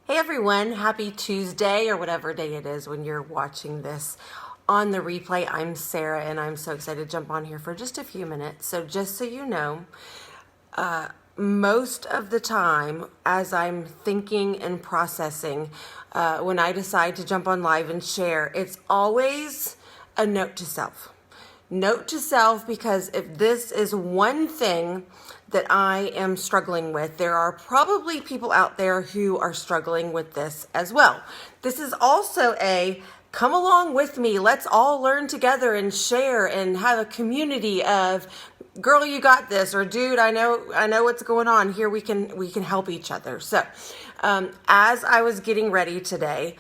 Hey everyone, happy Tuesday or whatever day it is when you're watching this on the replay. I'm Sarah and I'm so excited to jump on here for just a few minutes. So just so you know, most of the time as I'm thinking and processing, when I decide to jump on live and share, it's always a note to self. Note to self, because if this is one thing that I am struggling with, there are probably people out there who are struggling with this as well. This is also a come along with me, let's all learn together and share and have a community of girl, you got this, or dude, I know what's going on here. We can help each other. So as I was getting ready today,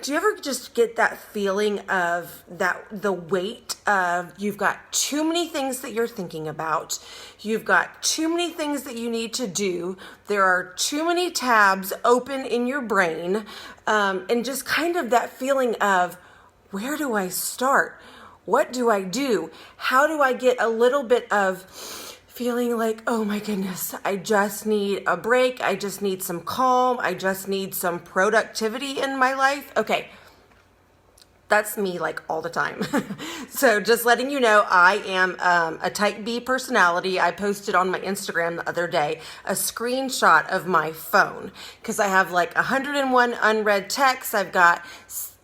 do you ever just get that feeling of the weight of you've got too many things that you're thinking about, you've got too many things that you need to do, there are too many tabs open in your brain, and just kind of that feeling of where do I start? What do I do? How do I get a little bit of feeling like, oh my goodness, I just need a break. I just need some calm. I just need some productivity in my life. Okay, that's me like all the time. So just letting you know, I am a type B personality. I posted on my Instagram the other day a screenshot of my phone because I have like 101 unread texts. I've got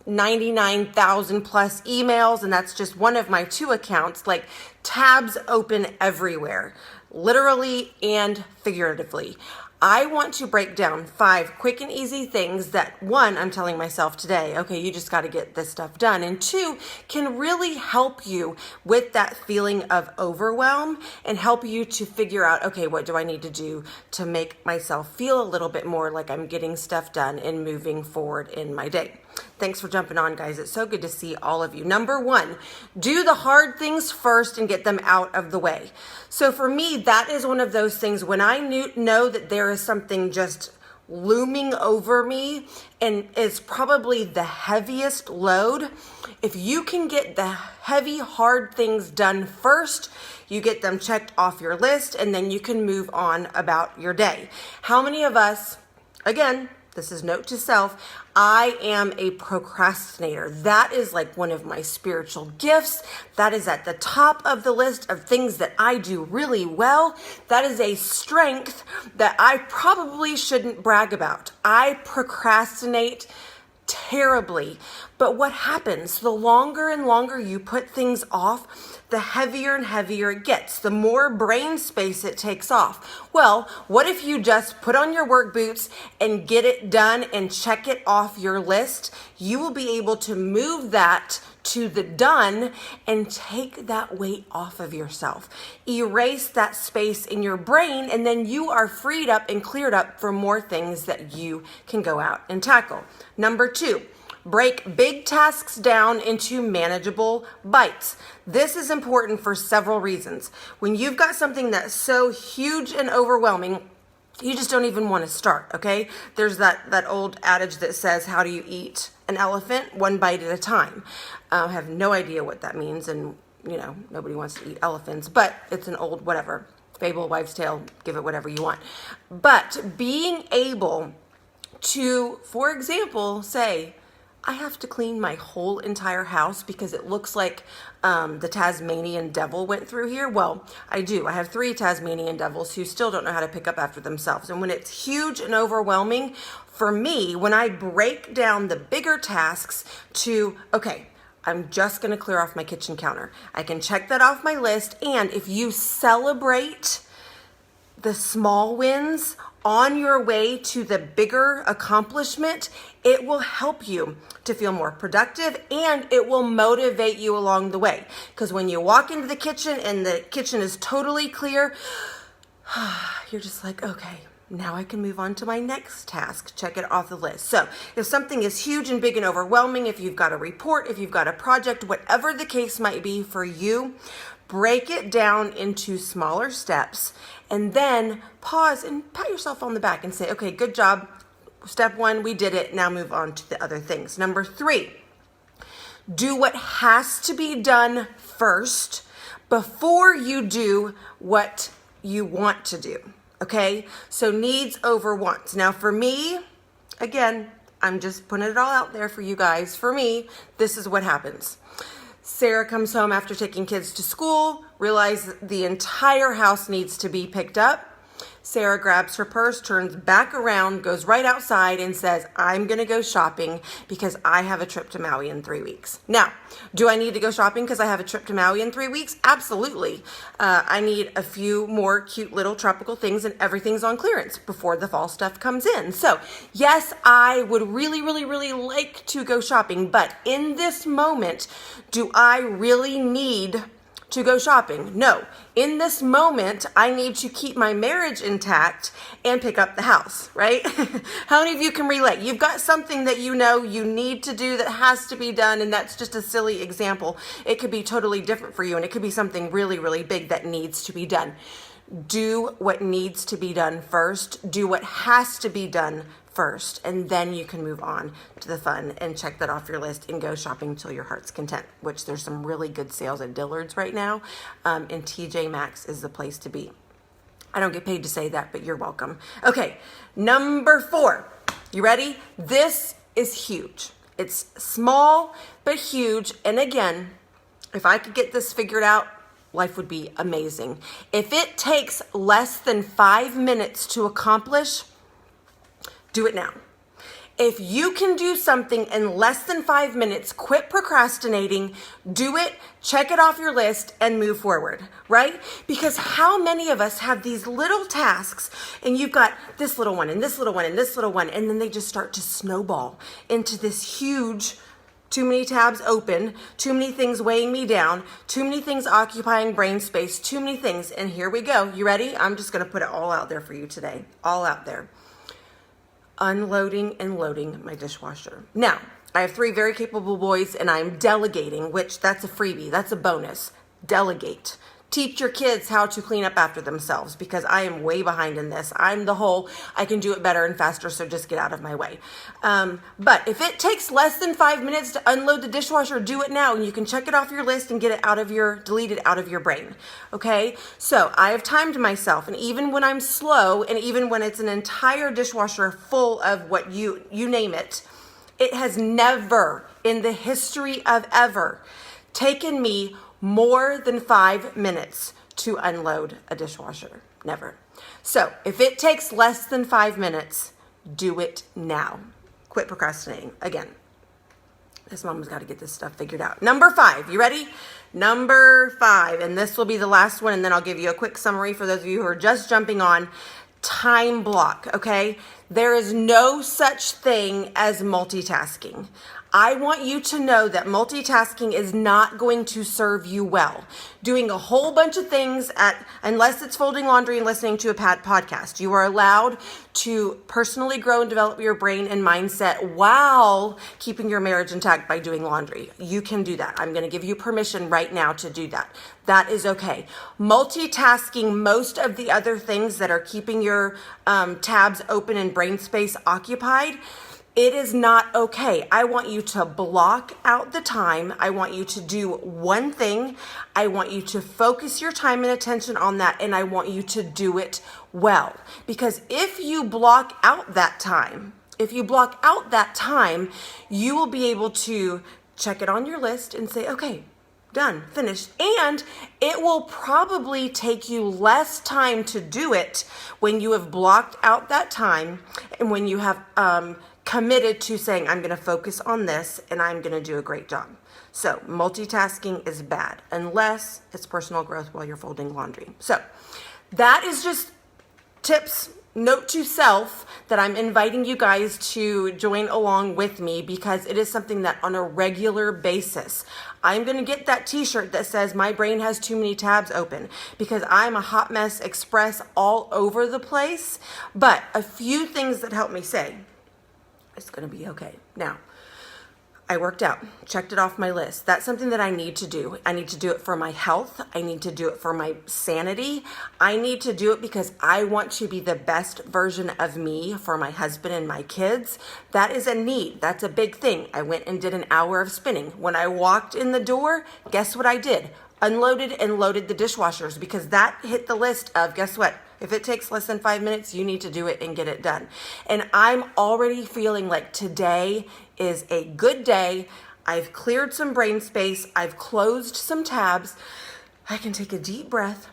99,000 plus emails, and that's just one of my two accounts, like tabs open everywhere, literally and figuratively. I want to break down 5 quick and easy things that, 1, I'm telling myself today, okay, you just got to get this stuff done, and 2, can really help you with that feeling of overwhelm and help you to figure out, okay, what do I need to do to make myself feel a little bit more like I'm getting stuff done and moving forward in my day. Thanks for jumping on, guys. It's so good to see all of you. Number 1, do the hard things first and get them out of the way. So for me, that is one of those things when I know that there is something just looming over me and is probably the heaviest load. If you can get the heavy, hard things done first, you get them checked off your list, and then you can move on about your day. How many of us, again, this is note to self, I am a procrastinator. That is like one of my spiritual gifts. That is at the top of the list of things that I do really well. That is a strength that I probably shouldn't brag about. I procrastinate terribly. But what happens? The longer and longer you put things off, the heavier and heavier it gets, the more brain space it takes off. Well, what if you just put on your work boots and get it done and check it off your list? You will be able to move that to the done and take that weight off of yourself. Erase that space in your brain, and then you are freed up and cleared up for more things that you can go out and tackle. Number 2, break big tasks down into manageable bites. This is important for several reasons. When you've got something that's so huge and overwhelming, you just don't even want to start, okay? There's that old adage that says, how do you eat an elephant? One bite at a time. I have no idea what that means, and nobody wants to eat elephants, but it's an old whatever, fable, wives' tale, give it whatever you want. But being able to, for example, say, I have to clean my whole entire house because it looks like the Tasmanian devil went through here. Well, I do. I have 3 Tasmanian devils who still don't know how to pick up after themselves. And when it's huge and overwhelming, for me, when I break down the bigger tasks to, okay, I'm just going to clear off my kitchen counter. I can check that off my list. And if you celebrate the small wins on your way to the bigger accomplishment, it will help you to feel more productive, and it will motivate you along the way. Because when you walk into the kitchen and the kitchen is totally clear, you're just like, okay, now I can move on to my next task, check it off the list. So if something is huge and big and overwhelming, if you've got a report, if you've got a project, whatever the case might be for you, break it down into smaller steps, and then pause and pat yourself on the back and say, okay, good job. Step 1, we did it. Now move on to the other things. Number 3, do what has to be done first before you do what you want to do. Okay? So needs over wants. Now for me, Again, I'm just putting it all out there for you guys. For me, this is what happens. Sarah comes home after taking kids to school, realizes the entire house needs to be picked up. Sarah grabs her purse, turns back around, goes right outside and says, I'm going to go shopping because I have a trip to Maui in 3 weeks. Now, do I need to go shopping because I have a trip to Maui in 3 weeks? Absolutely. I need a few more cute little tropical things and everything's on clearance before the fall stuff comes in. So yes, I would really, really, really like to go shopping, but in this moment, do I really need to go shopping? No. In this moment, I need to keep my marriage intact and pick up the house, right? How many of you can relate? You've got something that you know you need to do that has to be done, and that's just a silly example. It could be totally different for you, and it could be something really, really big that needs to be done. Do what needs to be done first. Do what has to be done first, and then you can move on to the fun and check that off your list and go shopping till your heart's content, which there's some really good sales at Dillard's right now, and TJ Maxx is the place to be. I don't get paid to say that, but you're welcome. Okay, number 4. You ready? This is huge. It's small, but huge. And again, if I could get this figured out, life would be amazing. If it takes less than 5 minutes to accomplish, do it now. If you can do something in less than 5 minutes, quit procrastinating, do it, check it off your list, and move forward, right? Because how many of us have these little tasks, and you've got this little one, and this little one, and this little one, and then they just start to snowball into this huge, too many tabs open, too many things weighing me down, too many things occupying brain space, too many things, and here we go. You ready? I'm just gonna put it all out there for you today, all out there. Unloading and loading my dishwasher. Now, I have 3 very capable boys and I'm delegating, which that's a freebie, that's a bonus. Delegate. Teach your kids how to clean up after themselves because I am way behind in this. I'm the whole, I can do it better and faster, so just get out of my way. But if it takes less than 5 minutes to unload the dishwasher, do it now and you can check it off your list and get it out of delete it out of your brain. Okay? So I have timed myself, and even when I'm slow and even when it's an entire dishwasher full of what you name it, it has never in the history of ever taken me more than 5 minutes to unload a dishwasher. Never. So if it takes less than 5 minutes, do it now. Quit procrastinating. Again, this mama's got to get this stuff figured out. Number 5, you ready? Number 5, and this will be the last one, and then I'll give you a quick summary for those of you who are just jumping on. Time block, okay? There is no such thing as multitasking. I want you to know that multitasking is not going to serve you well. Doing a whole bunch of things unless it's folding laundry and listening to a podcast. You are allowed to personally grow and develop your brain and mindset while keeping your marriage intact by doing laundry. You can do that. I'm going to give you permission right now to do that. That is okay. Multitasking most of the other things that are keeping your tabs open and brain space occupied, it is not okay. I want you to block out the time. I want you to do one thing. I want you to focus your time and attention on that, and I want you to do it well. Because if you block out that time, you will be able to check it on your list and say, okay, done, finished. And it will probably take you less time to do it when you have blocked out that time and when you have committed to saying, I'm going to focus on this and I'm going to do a great job. So multitasking is bad unless it's personal growth while you're folding laundry. So that is just tips. Note to self that I'm inviting you guys to join along with me because it is something that on a regular basis, I'm going to get that t-shirt that says my brain has too many tabs open because I'm a hot mess express all over the place. But a few things that help me say, it's going to be okay. Now, I worked out, checked it off my list. That's something that I need to do. I need to do it for my health. I need to do it for my sanity. I need to do it because I want to be the best version of me for my husband and my kids. That is a need. That's a big thing. I went and did an hour of spinning. When I walked in the door, guess what I did? Unloaded and loaded the dishwashers because that hit the list of, guess what? If it takes less than 5 minutes, you need to do it and get it done. And I'm already feeling like today is a good day. I've cleared some brain space. I've closed some tabs. I can take a deep breath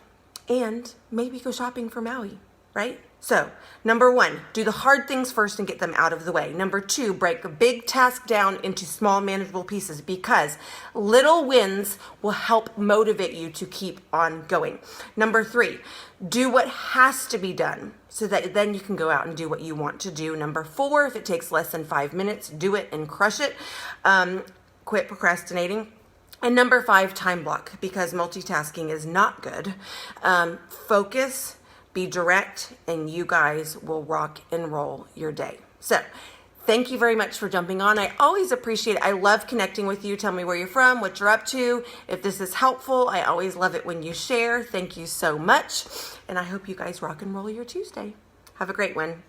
and maybe go shopping for Maui, right? So, number 1, do the hard things first and get them out of the way. Number 2, break a big task down into small manageable pieces, because little wins will help motivate you to keep on going. Number 3, do what has to be done so that then you can go out and do what you want to do. Number 4, if it takes less than 5 minutes, do it and crush it. Quit procrastinating. And number 5, time block, because multitasking is not good. Focus, be direct, and you guys will rock and roll your day. So thank you very much for jumping on. I always appreciate it. I love connecting with you. Tell me where you're from, what you're up to. If this is helpful, I always love it when you share. Thank you so much. And I hope you guys rock and roll your Tuesday. Have a great one.